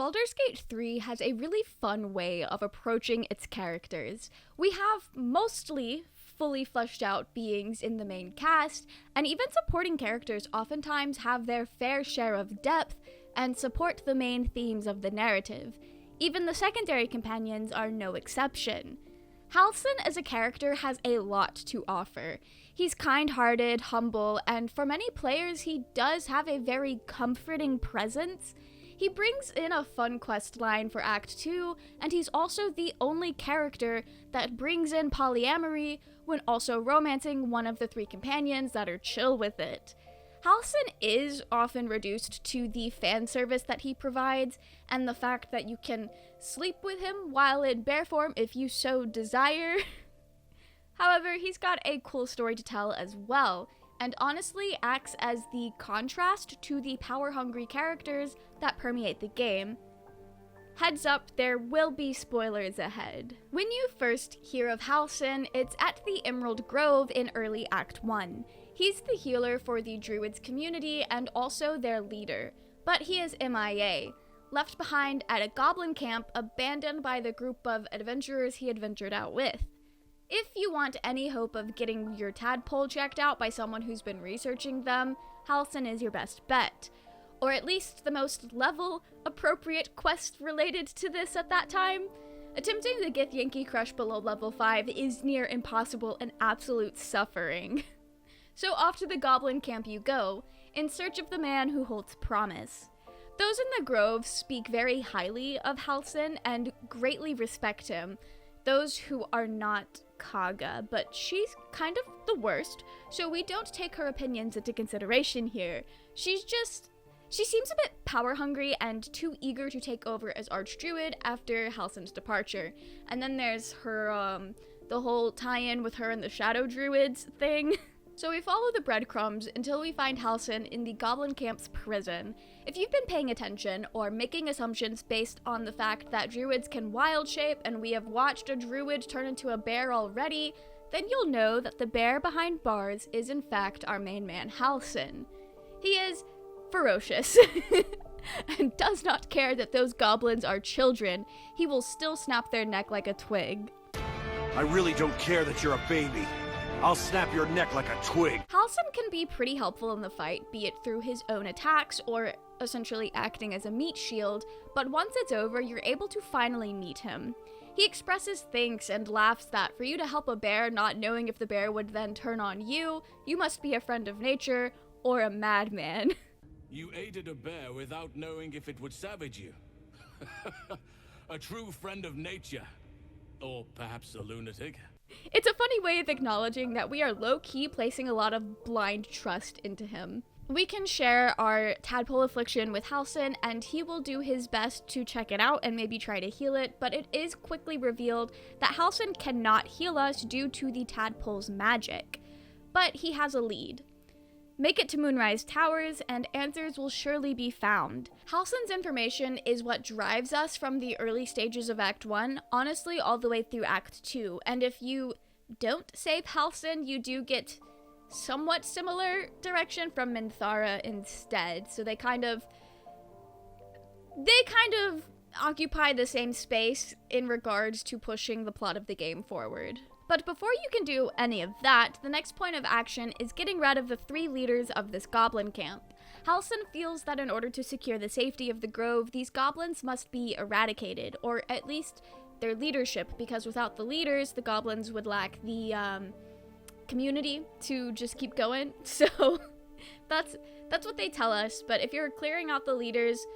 Baldur's Gate 3 has a really fun way of approaching its characters. We have mostly fully fleshed out beings in the main cast, and even supporting characters oftentimes have their fair share of depth and support the main themes of the narrative. Even the secondary companions are no exception. Halsin as a character has a lot to offer. He's kind-hearted, humble, and for many players he does have a very comforting presence. He brings in a fun quest line for Act 2, and he's also the only character that brings in polyamory when also romancing one of the three companions that are chill with it. Halsin is often reduced to the fan service that he provides, and the fact that you can sleep with him while in bear form if you so desire. However, he's got a cool story to tell as well, and honestly acts as the contrast to the power-hungry characters that permeate the game. Heads up, there will be spoilers ahead. When you first hear of Halsin, it's at the Emerald Grove in early Act 1. He's the healer for the Druids community and also their leader, but he is MIA, left behind at a goblin camp abandoned by the group of adventurers he had ventured out with. If you want any hope of getting your tadpole checked out by someone who's been researching them, Halsin is your best bet. Or at least the most level-appropriate quest related to this at that time. Attempting the Githyanki Crush below level 5 is near impossible and absolute suffering. So off to the goblin camp you go, in search of the man who holds promise. Those in the grove speak very highly of Halsin and greatly respect him. Those who are not Kaga, but she's kind of the worst, so we don't take her opinions into consideration here. She seems a bit power-hungry and too eager to take over as Archdruid after Halsin's departure. And then there's her, the whole tie-in with her and the Shadow Druids thing. So we follow the breadcrumbs until we find Halsin in the Goblin Camp's prison. If you've been paying attention, or making assumptions based on the fact that Druids can wild shape and we have watched a Druid turn into a bear already, then you'll know that the bear behind bars is in fact our main man Halsin. He is ferocious, and does not care that those goblins are children. He will still snap their neck like a twig. I really don't care that you're a baby. I'll snap your neck like a twig. Halsin can be pretty helpful in the fight, be it through his own attacks or essentially acting as a meat shield, but once it's over, you're able to finally meet him. He expresses thanks and laughs that for you to help a bear, not knowing if the bear would then turn on you, you must be a friend of nature or a madman. You aided a bear without knowing if it would savage you. A true friend of nature. Or perhaps a lunatic. It's a funny way of acknowledging that we are low-key placing a lot of blind trust into him. We can share our tadpole affliction with Halsin, and he will do his best to check it out and maybe try to heal it, but it is quickly revealed that Halsin cannot heal us due to the tadpole's magic. But he has a lead. Make it to Moonrise Towers, and answers will surely be found. Halsin's information is what drives us from the early stages of Act 1, honestly all the way through Act 2, and if you don't save Halsin, you do get somewhat similar direction from Minthara instead, so they kind of occupy the same space in regards to pushing the plot of the game forward. But before you can do any of that, the next point of action is getting rid of the three leaders of this goblin camp. Halsin feels that in order to secure the safety of the grove, these goblins must be eradicated, or at least their leadership, because without the leaders, the goblins would lack the community to just keep going. So that's what they tell us, but if you're clearing out the leaders,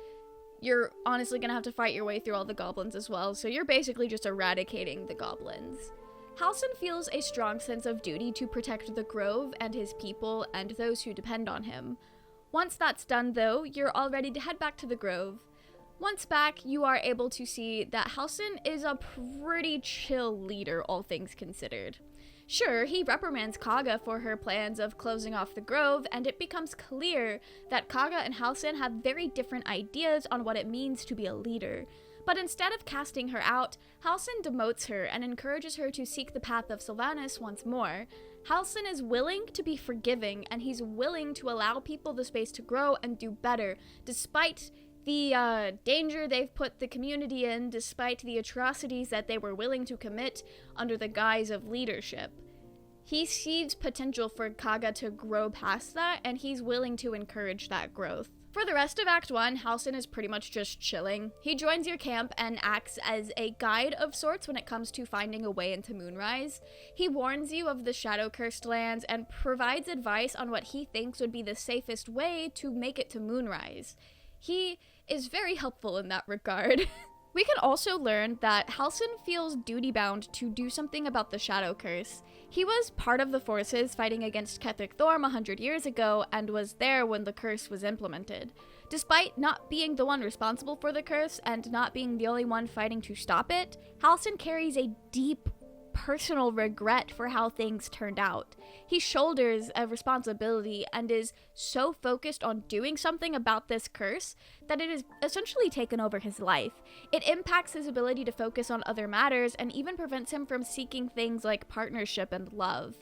you're honestly gonna have to fight your way through all the goblins as well, so you're basically just eradicating the goblins. Halsin feels a strong sense of duty to protect the grove and his people and those who depend on him. Once that's done though, you're all ready to head back to the grove. Once back, you are able to see that Halsin is a pretty chill leader, all things considered. Sure, he reprimands Kaga for her plans of closing off the grove, and it becomes clear that Kaga and Halsin have very different ideas on what it means to be a leader. But instead of casting her out, Halsin demotes her and encourages her to seek the path of Sylvanas once more. Halsin is willing to be forgiving, and he's willing to allow people the space to grow and do better, despite the danger they've put the community in despite the atrocities that they were willing to commit under the guise of leadership. He sees potential for Kaga to grow past that, and he's willing to encourage that growth. For the rest of Act 1, Halsin is pretty much just chilling. He joins your camp and acts as a guide of sorts when it comes to finding a way into Moonrise. He warns you of the shadow-cursed lands and provides advice on what he thinks would be the safest way to make it to Moonrise. He is very helpful in that regard. We can also learn that Halsin feels duty-bound to do something about the shadow curse. He was part of the forces fighting against Ketheric Thorm 100 years ago and was there when the curse was implemented. Despite not being the one responsible for the curse and not being the only one fighting to stop it, Halsin carries a deep personal regret for how things turned out. He shoulders a responsibility and is so focused on doing something about this curse that it has essentially taken over his life. It impacts his ability to focus on other matters and even prevents him from seeking things like partnership and love.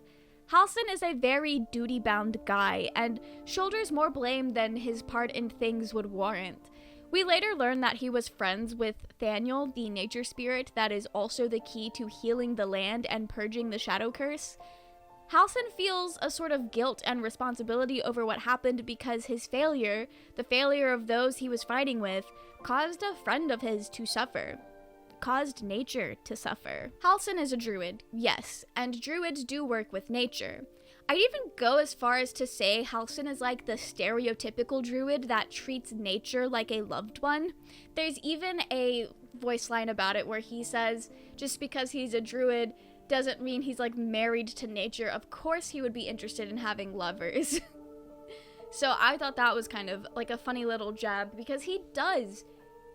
Halsin is a very duty-bound guy and shoulders more blame than his part in things would warrant. We later learn that he was friends with Thaniel, the nature spirit that is also the key to healing the land and purging the shadow curse. Halsin feels a sort of guilt and responsibility over what happened because his failure, the failure of those he was fighting with, caused a friend of his to suffer. Caused nature to suffer. Halsin is a druid, yes, and druids do work with nature. I'd even go as far as to say Halsin is like the stereotypical druid that treats nature like a loved one. There's even a voice line about it where he says, just because he's a druid doesn't mean he's like married to nature. Of course he would be interested in having lovers. So I thought that was kind of like a funny little jab because he does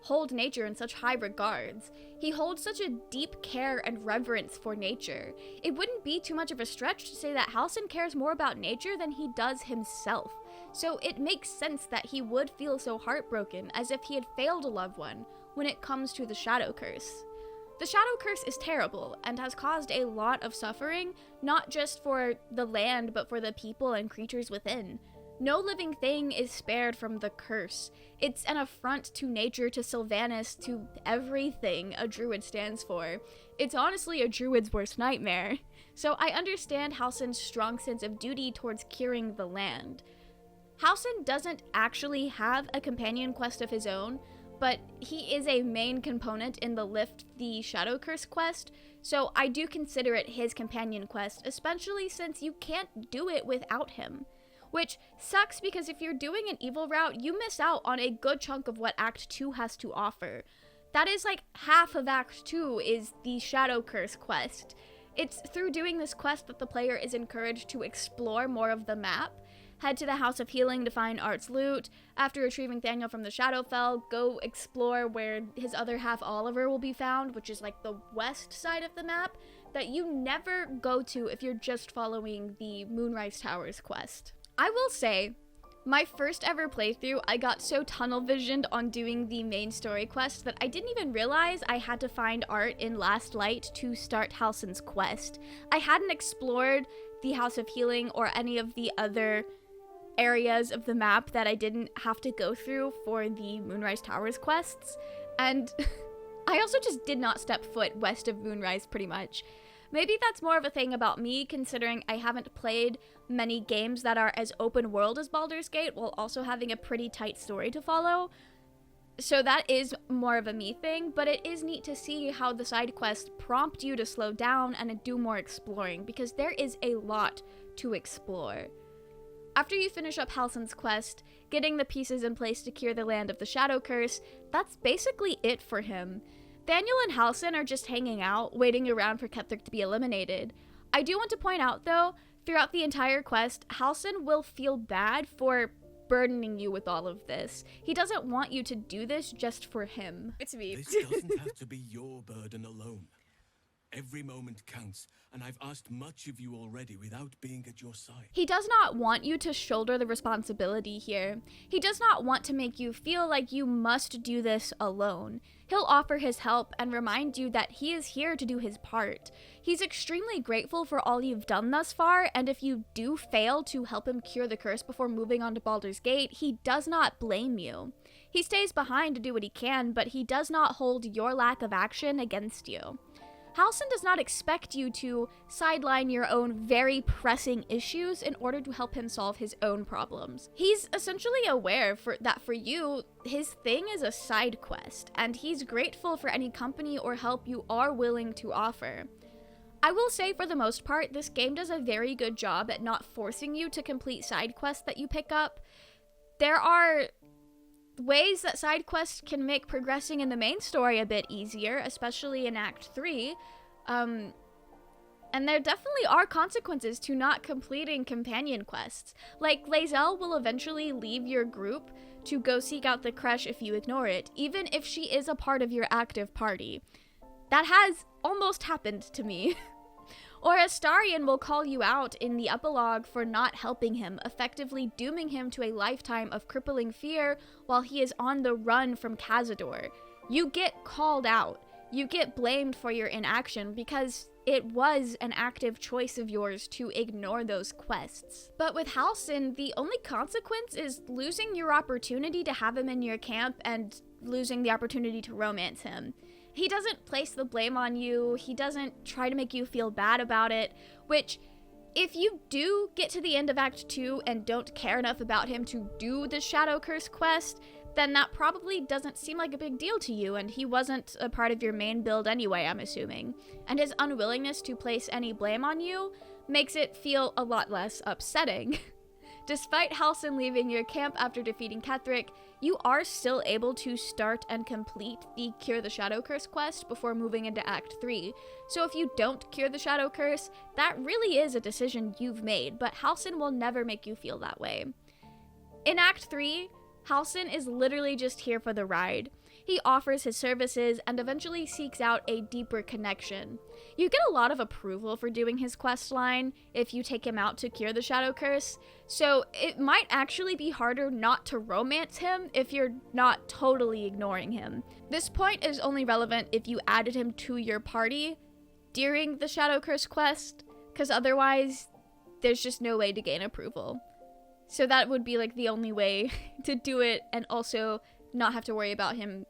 hold nature in such high regards. He holds such a deep care and reverence for nature. It wouldn't be too much of a stretch to say that Halsin cares more about nature than he does himself. So it makes sense that he would feel so heartbroken as if he had failed a loved one when it comes to the shadow curse. The shadow curse is terrible and has caused a lot of suffering, not just for the land but for the people and creatures within. No living thing is spared from the curse. It's an affront to nature, to Sylvanas, to everything a druid stands for. It's honestly a druid's worst nightmare. So I understand Halsin's strong sense of duty towards curing the land. Halsin doesn't actually have a companion quest of his own, but he is a main component in the Lift the Shadow Curse quest, so I do consider it his companion quest, especially since you can't do it without him. Which sucks because if you're doing an evil route, you miss out on a good chunk of what Act 2 has to offer. That is like half of Act 2 is the Shadow Curse quest. It's through doing this quest that the player is encouraged to explore more of the map, head to the House of Healing to find Art's loot, after retrieving Thaniel from the Shadowfell, go explore where his other half Oliver will be found, which is like the west side of the map, that you never go to if you're just following the Moonrise Towers quest. I will say, my first ever playthrough, I got so tunnel visioned on doing the main story quest that I didn't even realize I had to find Art in Last Light to start Halsin's quest. I hadn't explored the House of Healing or any of the other areas of the map that I didn't have to go through for the Moonrise Towers quests, and I also just did not step foot west of Moonrise pretty much. Maybe that's more of a thing about me, considering I haven't played many games that are as open world as Baldur's Gate while also having a pretty tight story to follow. So that is more of a me thing, but it is neat to see how the side quests prompt you to slow down and do more exploring, because there is a lot to explore. After you finish up Halsin's quest, getting the pieces in place to cure the land of the Shadow Curse, that's basically it for him. Thaniel and Halsin are just hanging out, waiting around for Ketheric to be eliminated. I do want to point out, though, throughout the entire quest, Halsin will feel bad for burdening you with all of this. He doesn't want you to do this just for him. It's me. This doesn't have to be your burden alone. Every moment counts, and I've asked much of you already without being at your side. He does not want you to shoulder the responsibility here. He does not want to make you feel like you must do this alone. He'll offer his help and remind you that he is here to do his part. He's extremely grateful for all you've done thus far, and if you do fail to help him cure the curse before moving on to Baldur's Gate, he does not blame you. He stays behind to do what he can, but he does not hold your lack of action against you. Halsin does not expect you to sideline your own very pressing issues in order to help him solve his own problems. He's essentially aware that for you, his thing is a side quest, and he's grateful for any company or help you are willing to offer. I will say, for the most part, this game does a very good job at not forcing you to complete side quests that you pick up. There are ways that side quests can make progressing in the main story a bit easier, especially in Act 3. And there definitely are consequences to not completing companion quests. Like, Lae'zel will eventually leave your group to go seek out the crush if you ignore it, even if she is a part of your active party. That has almost happened to me. Or Astarion will call you out in the epilogue for not helping him, effectively dooming him to a lifetime of crippling fear while he is on the run from Cazador. You get called out. You get blamed for your inaction because it was an active choice of yours to ignore those quests. But with Halsin, the only consequence is losing your opportunity to have him in your camp and losing the opportunity to romance him. He doesn't place the blame on you, he doesn't try to make you feel bad about it, which, if you do get to the end of Act 2 and don't care enough about him to do the Shadow Curse quest, then that probably doesn't seem like a big deal to you, and he wasn't a part of your main build anyway, I'm assuming. And his unwillingness to place any blame on you makes it feel a lot less upsetting. Despite Halsin leaving your camp after defeating Ketheric, you are still able to start and complete the Cure the Shadow Curse quest before moving into Act 3. So if you don't cure the Shadow Curse, that really is a decision you've made, but Halsin will never make you feel that way. In Act 3, Halsin is literally just here for the ride. He offers his services and eventually seeks out a deeper connection. You get a lot of approval for doing his quest line if you take him out to cure the Shadow Curse, so it might actually be harder not to romance him if you're not totally ignoring him. This point is only relevant if you added him to your party during the Shadow Curse quest, because otherwise there's just no way to gain approval. So that would be like the only way to do it and also not have to worry about him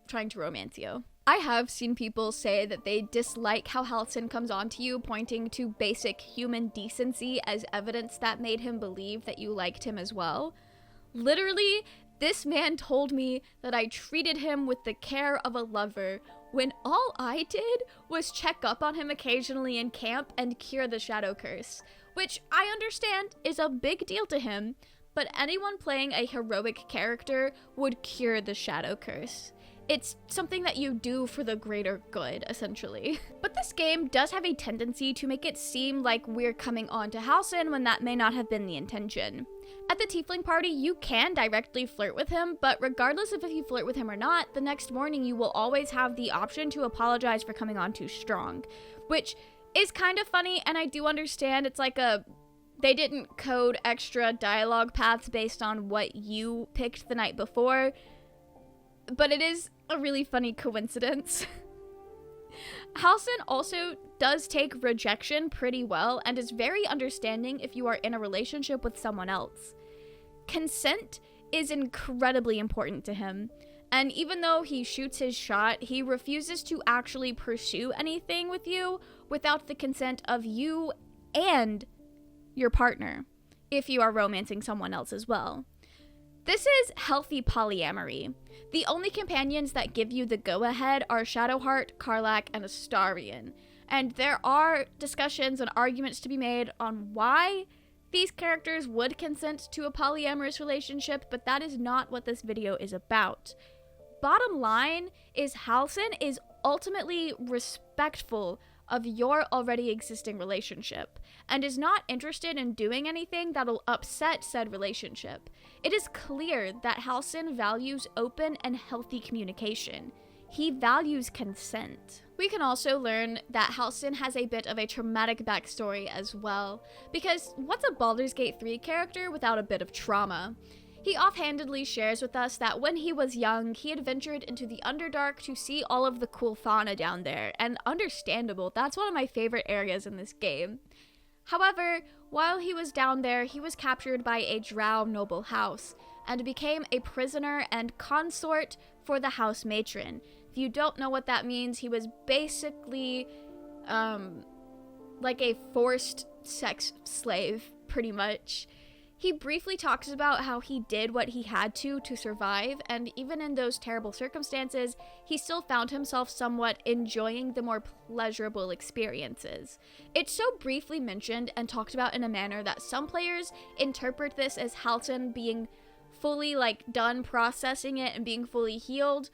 trying to romance you. I have seen people say that they dislike how Halsin comes on to you, pointing to basic human decency as evidence that made him believe that you liked him as well. Literally, this man told me that I treated him with the care of a lover, when all I did was check up on him occasionally in camp and cure the Shadow Curse, which I understand is a big deal to him, but anyone playing a heroic character would cure the Shadow Curse. It's something that you do for the greater good, essentially. But this game does have a tendency to make it seem like we're coming on to Halsin when that may not have been the intention. At the Tiefling party, you can directly flirt with him, but regardless of if you flirt with him or not, the next morning you will always have the option to apologize for coming on too strong, which is kind of funny, and I do understand it's like they didn't code extra dialogue paths based on what you picked the night before, but it is a really funny coincidence. Halsin also does take rejection pretty well and is very understanding if you are in a relationship with someone else. Consent is incredibly important to him, and even though he shoots his shot, he refuses to actually pursue anything with you without the consent of you and your partner, if you are romancing someone else as well. This is healthy polyamory. The only companions that give you the go-ahead are Shadowheart, Karlach, and Astarion, and there are discussions and arguments to be made on why these characters would consent to a polyamorous relationship, but that is not what this video is about. Bottom line is Halsin is ultimately respectful of your already existing relationship, and is not interested in doing anything that'll upset said relationship. It is clear that Halsin values open and healthy communication. He values consent. We can also learn that Halsin has a bit of a traumatic backstory as well, because what's a Baldur's Gate 3 character without a bit of trauma? He offhandedly shares with us that when he was young, he had ventured into the Underdark to see all of the cool fauna down there, and understandable, that's one of my favorite areas in this game. However, while he was down there, he was captured by a drow noble house, and became a prisoner and consort for the house matron. If you don't know what that means, he was basically like a forced sex slave, pretty much. He briefly talks about how he did what he had to survive, and even in those terrible circumstances, he still found himself somewhat enjoying the more pleasurable experiences. It's so briefly mentioned and talked about in a manner that some players interpret this as Halsin being fully, done processing it and being fully healed,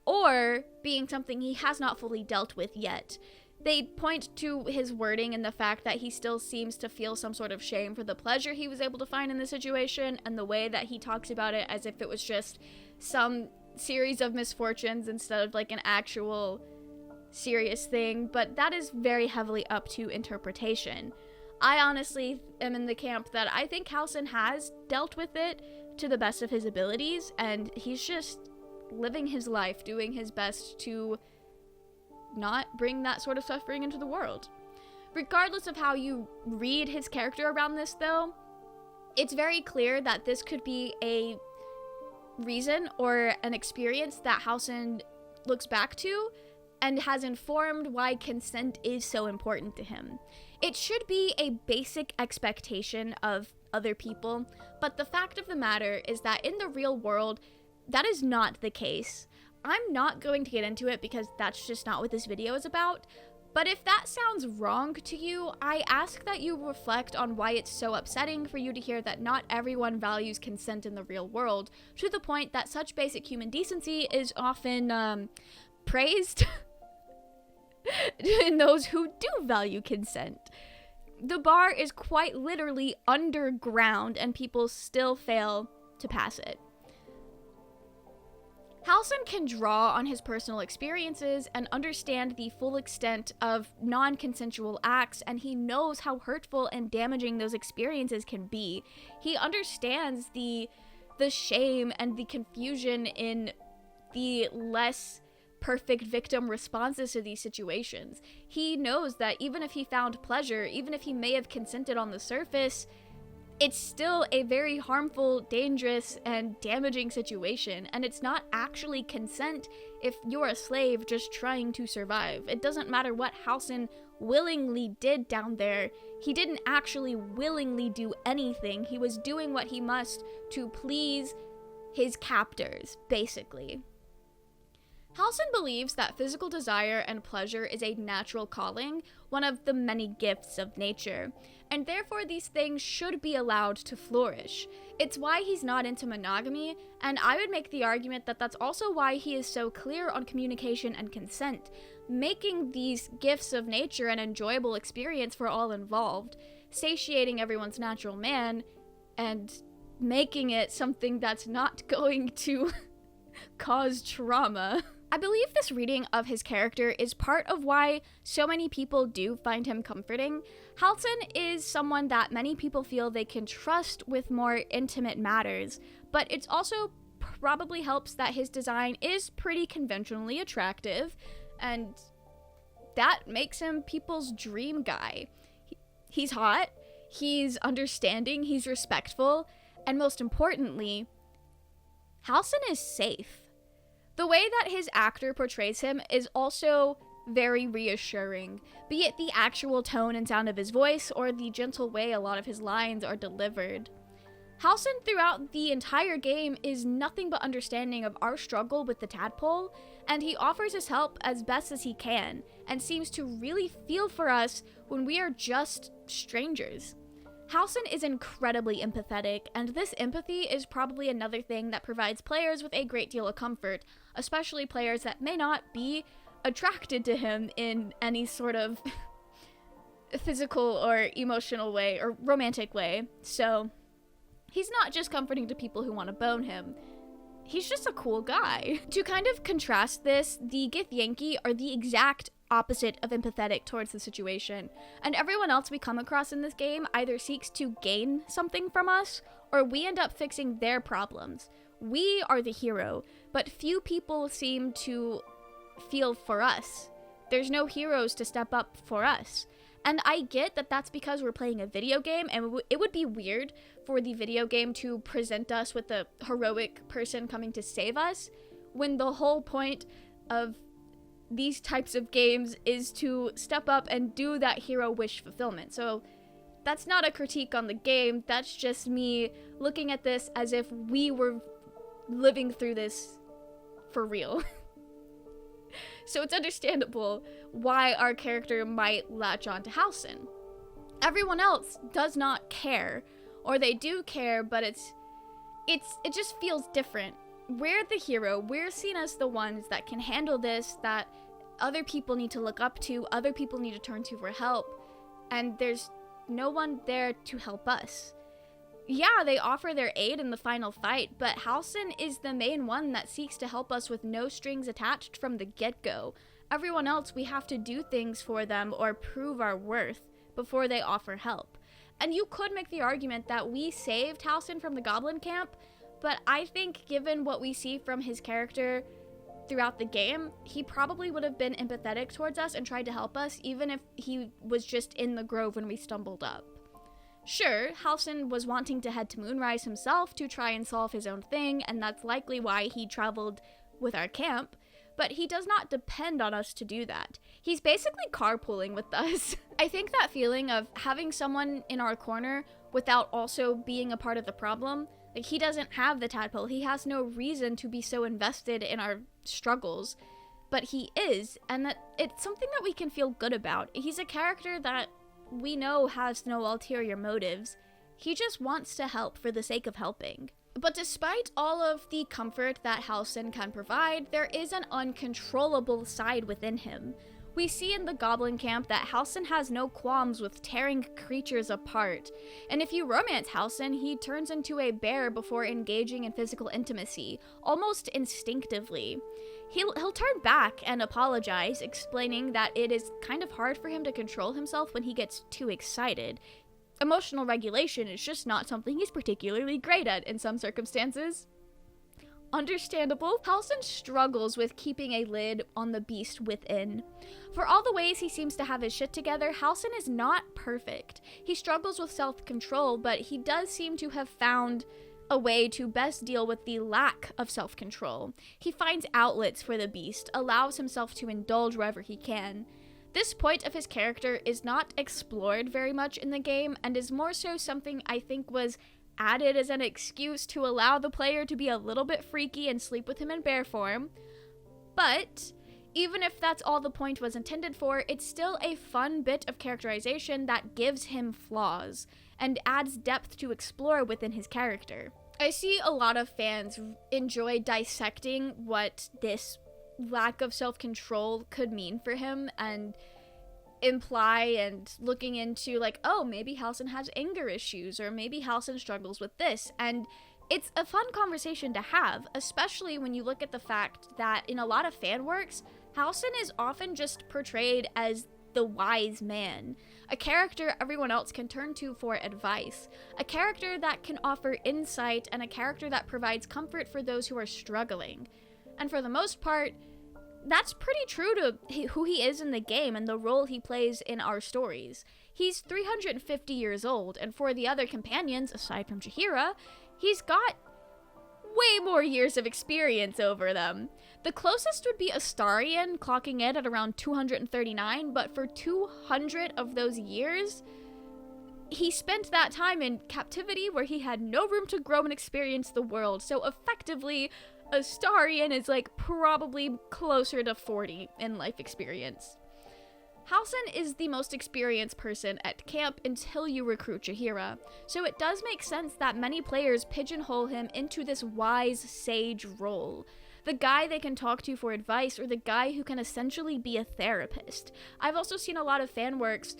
or being something he has not fully dealt with yet. They point to his wording and the fact that he still seems to feel some sort of shame for the pleasure he was able to find in the situation, and the way that he talks about it as if it was just some series of misfortunes instead of an actual serious thing, but that is very heavily up to interpretation. I honestly am in the camp that I think Halsin has dealt with it to the best of his abilities, and he's just living his life, doing his best to not bring that sort of suffering into the world. Regardless of how you read his character around this, though, it's very clear that this could be a reason or an experience that Halsin looks back to and has informed why consent is so important to him. It should be a basic expectation of other people, but the fact of the matter is that in the real world, that is not the case. I'm not going to get into it because that's just not what this video is about, but if that sounds wrong to you, I ask that you reflect on why it's so upsetting for you to hear that not everyone values consent in the real world, to the point that such basic human decency is often praised in those who do value consent. The bar is quite literally underground, and people still fail to pass it. Halsin can draw on his personal experiences and understand the full extent of non-consensual acts, and he knows how hurtful and damaging those experiences can be. He understands the shame and the confusion in the less perfect victim responses to these situations. He knows that even if he found pleasure, even if he may have consented on the surface, it's still a very harmful, dangerous, and damaging situation, and it's not actually consent if you're a slave just trying to survive. It doesn't matter what Halsin willingly did down there. He didn't actually willingly do anything. He was doing what he must to please his captors, basically. Halsin believes that physical desire and pleasure is a natural calling, one of the many gifts of nature, and therefore these things should be allowed to flourish. It's why he's not into monogamy, and I would make the argument that that's also why he is so clear on communication and consent, making these gifts of nature an enjoyable experience for all involved, satiating everyone's natural man, and making it something that's not going to cause trauma. I believe this reading of his character is part of why so many people do find him comforting. Halsin is someone that many people feel they can trust with more intimate matters, but it's also probably helps that his design is pretty conventionally attractive, and that makes him people's dream guy. He's hot, he's understanding, he's respectful, and most importantly, Halsin is safe. The way that his actor portrays him is also very reassuring, be it the actual tone and sound of his voice or the gentle way a lot of his lines are delivered. Halsin throughout the entire game is nothing but understanding of our struggle with the tadpole, and he offers his help as best as he can, and seems to really feel for us when we are just strangers. Halsin is incredibly empathetic, and this empathy is probably another thing that provides players with a great deal of comfort, especially players that may not be attracted to him in any sort of physical or emotional way or romantic way. So he's not just comforting to people who want to bone him. He's just a cool guy. To kind of contrast this, the Githyanki are the exact opposite of empathetic towards the situation, and everyone else we come across in this game either seeks to gain something from us, or we end up fixing their problems. We are the hero, but few people seem to feel for us. There's no heroes to step up for us. And I get that that's because we're playing a video game, and it would be weird for the video game to present us with a heroic person coming to save us, when the whole point of these types of games is to step up and do that hero wish fulfillment. So that's not a critique on the game, that's just me looking at this as if we were living through this for real. So it's understandable why our character might latch on to Halsin. Everyone else does not care, or they do care, but it just feels different. We're the hero, we're seen as the ones that can handle this, that other people need to look up to, other people need to turn to for help, and there's no one there to help us. Yeah, they offer their aid in the final fight, but Halsin is the main one that seeks to help us with no strings attached from the get-go. Everyone else, we have to do things for them or prove our worth before they offer help. And you could make the argument that we saved Halsin from the goblin camp, but I think given what we see from his character throughout the game, he probably would have been empathetic towards us and tried to help us, even if he was just in the grove when we stumbled up. Sure, Halsin was wanting to head to Moonrise himself to try and solve his own thing, and that's likely why he traveled with our camp, but he does not depend on us to do that. He's basically carpooling with us. I think that feeling of having someone in our corner without also being a part of the problem, like, he doesn't have the tadpole, he has no reason to be so invested in our struggles, but he is, and that it's something that we can feel good about. He's a character that we know has no ulterior motives. He just wants to help for the sake of helping. But despite all of the comfort that Halsin can provide, there is an uncontrollable side within him. We see in the goblin camp that Halsin has no qualms with tearing creatures apart, and if you romance Halsin, he turns into a bear before engaging in physical intimacy, almost instinctively. He'll turn back and apologize, explaining that it is kind of hard for him to control himself when he gets too excited. Emotional regulation is just not something he's particularly great at in some circumstances. Understandable, Halsin struggles with keeping a lid on the beast within. For all the ways he seems to have his shit together, Halsin is not perfect. He struggles with self-control, but he does seem to have found a way to best deal with the lack of self-control. He finds outlets for the beast, allows himself to indulge wherever he can. This point of his character is not explored very much in the game, and is more so something I think was added as an excuse to allow the player to be a little bit freaky and sleep with him in bear form. But even if that's all the point was intended for, it's still a fun bit of characterization that gives him flaws and adds depth to explore within his character. I see a lot of fans enjoy dissecting what this lack of self-control could mean for him and imply and looking into, like, oh, maybe Halsin has anger issues, or maybe Halsin struggles with this, and it's a fun conversation to have, especially when you look at the fact that in a lot of fan works, Halsin is often just portrayed as the wise man, a character everyone else can turn to for advice, a character that can offer insight, and a character that provides comfort for those who are struggling. And for the most part, that's pretty true to who he is in the game and the role he plays in our stories. He's 350 years old, and for the other companions, aside from Jaheira, he's got way more years of experience over them. The closest would be Astarion, clocking in at around 239, but for 200 of those years, he spent that time in captivity where he had no room to grow and experience the world, so effectively, Astarion is like probably closer to 40 in life experience. Halsin is the most experienced person at camp until you recruit Jaheira, so it does make sense that many players pigeonhole him into this wise sage role. The guy they can talk to for advice, or the guy who can essentially be a therapist. I've also seen a lot of fan works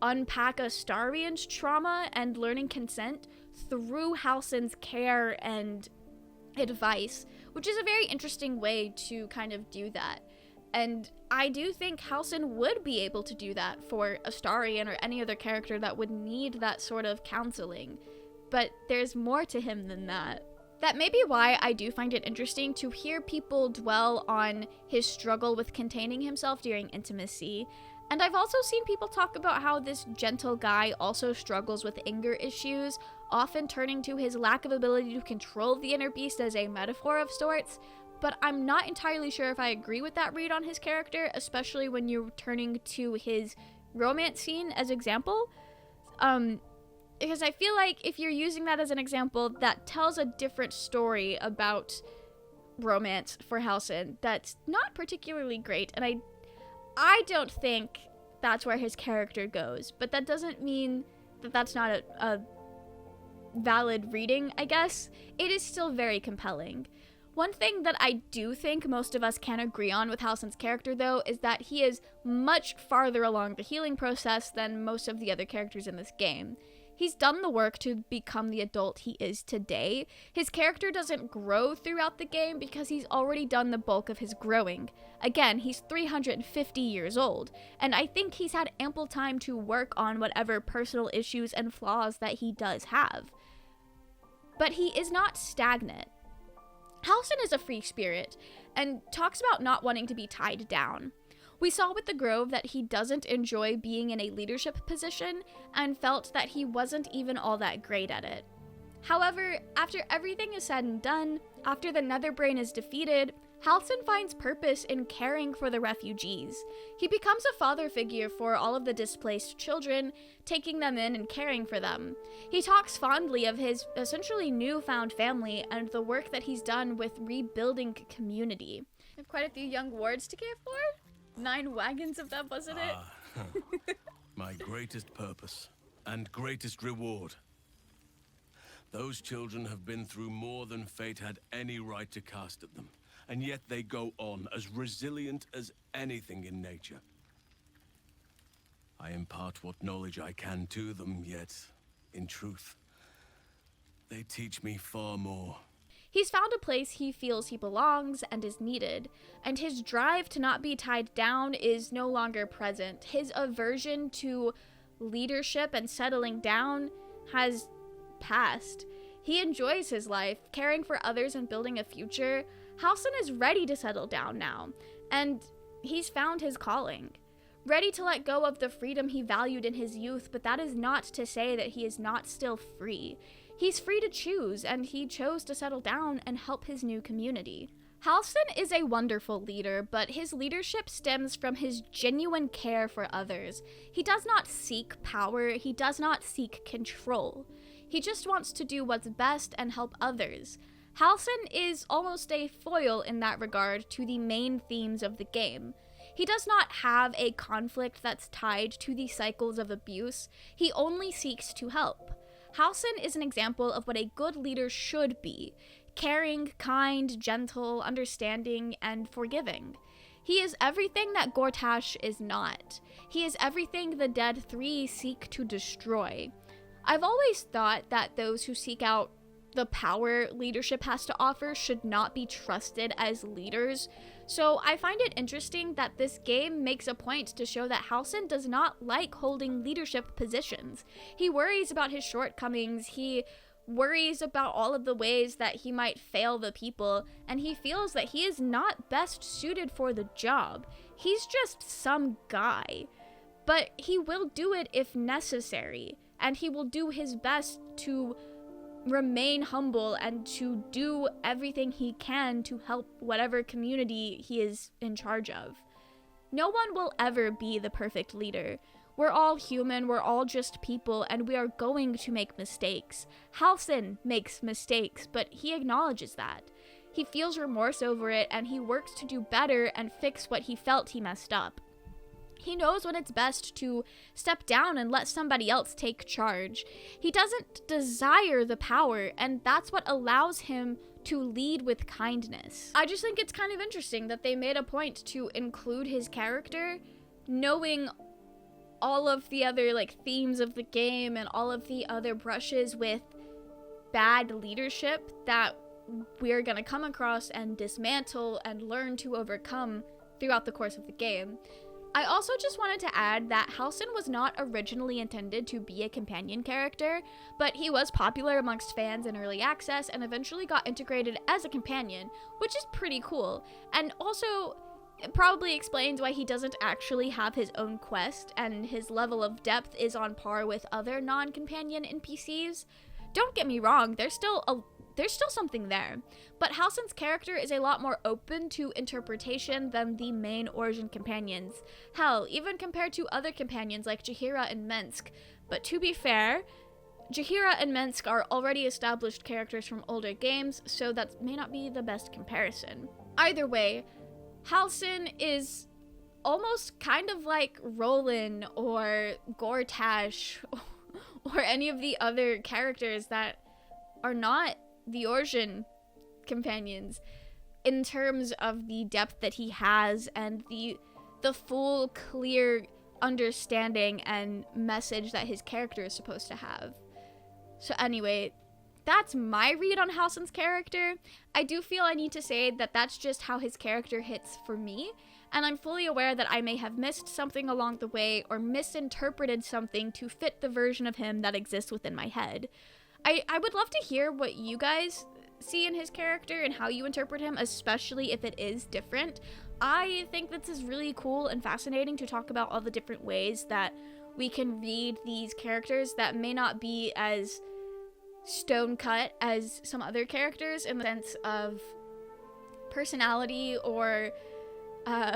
unpack Astarion's trauma and learning consent through Halsin's care and advice, which is a very interesting way to kind of do that. And I do think Halsin would be able to do that for Astarion or any other character that would need that sort of counseling. But there's more to him than that. That may be why I do find it interesting to hear people dwell on his struggle with containing himself during intimacy, And I've also seen people talk about how this gentle guy also struggles with anger issues, often turning to his lack of ability to control the inner beast as a metaphor of sorts, but I'm not entirely sure if I agree with that read on his character, especially when you're turning to his romance scene as example. Because I feel like if you're using that as an example, that tells a different story about romance for Halsin that's not particularly great, and I don't think that's where his character goes, but that doesn't mean that that's not a valid reading, I guess. It is still very compelling. One thing that I do think most of us can agree on with Halsin's character, though, is that he is much farther along the healing process than most of the other characters in this game. He's done the work to become the adult he is today. His character doesn't grow throughout the game because he's already done the bulk of his growing. Again, he's 350 years old, and I think he's had ample time to work on whatever personal issues and flaws that he does have. But he is not stagnant. Halsin is a free spirit, and talks about not wanting to be tied down. We saw with the Grove that he doesn't enjoy being in a leadership position, and felt that he wasn't even all that great at it. However, after everything is said and done, after the Netherbrain is defeated, Halsin finds purpose in caring for the refugees. He becomes a father figure for all of the displaced children, taking them in and caring for them. He talks fondly of his essentially newfound family and the work that he's done with rebuilding community. I have quite a few young wards to care for. 9 wagons of them, wasn't it? My greatest purpose and greatest reward. Those children have been through more than fate had any right to cast at them. And yet they go on, as resilient as anything in nature. I impart what knowledge I can to them, yet, in truth, they teach me far more. He's found a place he feels he belongs and is needed, and his drive to not be tied down is no longer present. His aversion to leadership and settling down has passed. He enjoys his life, caring for others and building a future. Halsin is ready to settle down now, and he's found his calling. Ready to let go of the freedom he valued in his youth, but that is not to say that he is not still free. He's free to choose, and he chose to settle down and help his new community. Halsin is a wonderful leader, but his leadership stems from his genuine care for others. He does not seek power, he does not seek control. He just wants to do what's best and help others. Halsin is almost a foil in that regard to the main themes of the game. He does not have a conflict that's tied to the cycles of abuse, he only seeks to help. Halsin is an example of what a good leader should be: caring, kind, gentle, understanding, and forgiving. He is everything that Gortash is not. He is everything the Dead 3 seek to destroy. I've always thought that those who seek out the power leadership has to offer should not be trusted as leaders, so I find it interesting that this game makes a point to show that Halsin does not like holding leadership positions. He worries about his shortcomings, he worries about all of the ways that he might fail the people, and he feels that he is not best suited for the job. He's just some guy. But he will do it if necessary, and he will do his best to remain humble and to do everything he can to help whatever community he is in charge of. No one will ever be the perfect leader. We're all human, we're all just people, and we are going to make mistakes. Halsin makes mistakes, but he acknowledges that. He feels remorse over it, and he works to do better and fix what he felt he messed up. He knows when it's best to step down and let somebody else take charge. He doesn't desire the power, and that's what allows him to lead with kindness. I just think it's kind of interesting that they made a point to include his character, knowing all of the other themes of the game and all of the other brushes with bad leadership that we're gonna come across and dismantle and learn to overcome throughout the course of the game. I also just wanted to add that Halsin was not originally intended to be a companion character, but he was popular amongst fans in early access and eventually got integrated as a companion, which is pretty cool. And also, It probably explains why he doesn't actually have his own quest, and his level of depth is on par with other non-companion NPCs. Don't get me wrong, there's still something there, but Halsin's character is a lot more open to interpretation than the main Origin companions. Hell, even compared to other companions like Jaheira and Mensk. But to be fair, Jaheira and Mensk are already established characters from older games, so that may not be the best comparison. Either way, Halsin is almost kind of like Roland or Gortash or any of the other characters that are not the Origin companions in terms of the depth that he has and the full, clear understanding and message that his character is supposed to have. So anyway, that's my read on Halsin's character. I do feel I need to say that that's just how his character hits for me, and I'm fully aware that I may have missed something along the way or misinterpreted something to fit the version of him that exists within my head. I would love to hear what you guys see in his character and how you interpret him, especially if it is different. I think this is really cool and fascinating to talk about all the different ways that we can read these characters that may not be as stone cut as some other characters in the sense of personality or how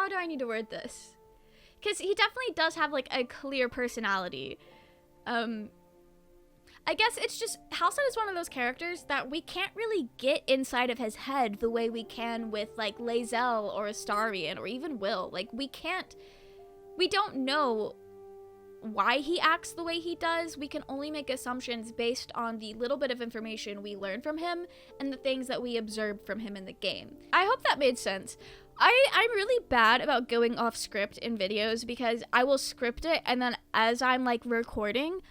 do I need to word this? Because he definitely does have like a clear personality. I guess it's just Halsin is one of those characters that we can't really get inside of his head the way we can with like Lae'zel or Astarion or even Will. Like we don't know why he acts the way he does. We can only make assumptions based on the little bit of information we learn from him and the things that we observed from him in the game. I hope that made sense. I'm really bad about going off script in videos because I will script it and then as I'm like recording,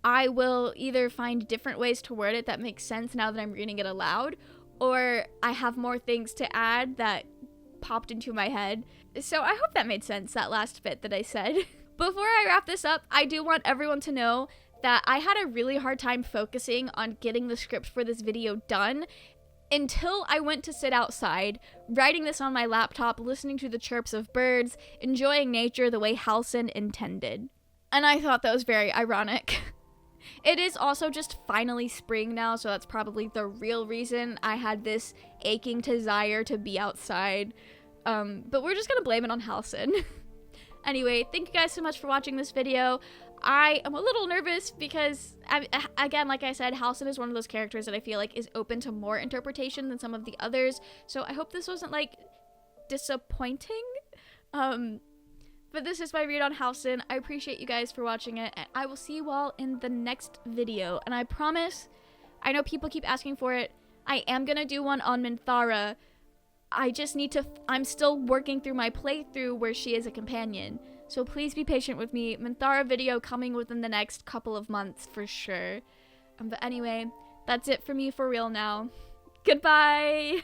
I will either find different ways to word it that make sense now that I'm reading it aloud, or I have more things to add that popped into my head. So I hope that made sense, that last bit that I said. Before I wrap this up, I do want everyone to know that I had a really hard time focusing on getting the script for this video done until I went to sit outside, writing this on my laptop, listening to the chirps of birds, enjoying nature the way Halsin intended. And I thought that was very ironic. It is also just finally spring now, so that's probably the real reason I had this aching desire to be outside. But we're just gonna blame it on Halsin. Anyway, thank you guys so much for watching this video. I am a little nervous because, again, like I said, Halsin is one of those characters that I feel like is open to more interpretation than some of the others. So I hope this wasn't, like, disappointing. But this is my read on Halsin. I appreciate you guys for watching it, and I will see you all in the next video. And I promise, I know people keep asking for it, I am gonna do one on Minthara. I just need to, I'm still working through my playthrough where she is a companion. So please be patient with me. Minthara video coming within the next couple of months for sure. But anyway, that's it for me for real now. Goodbye!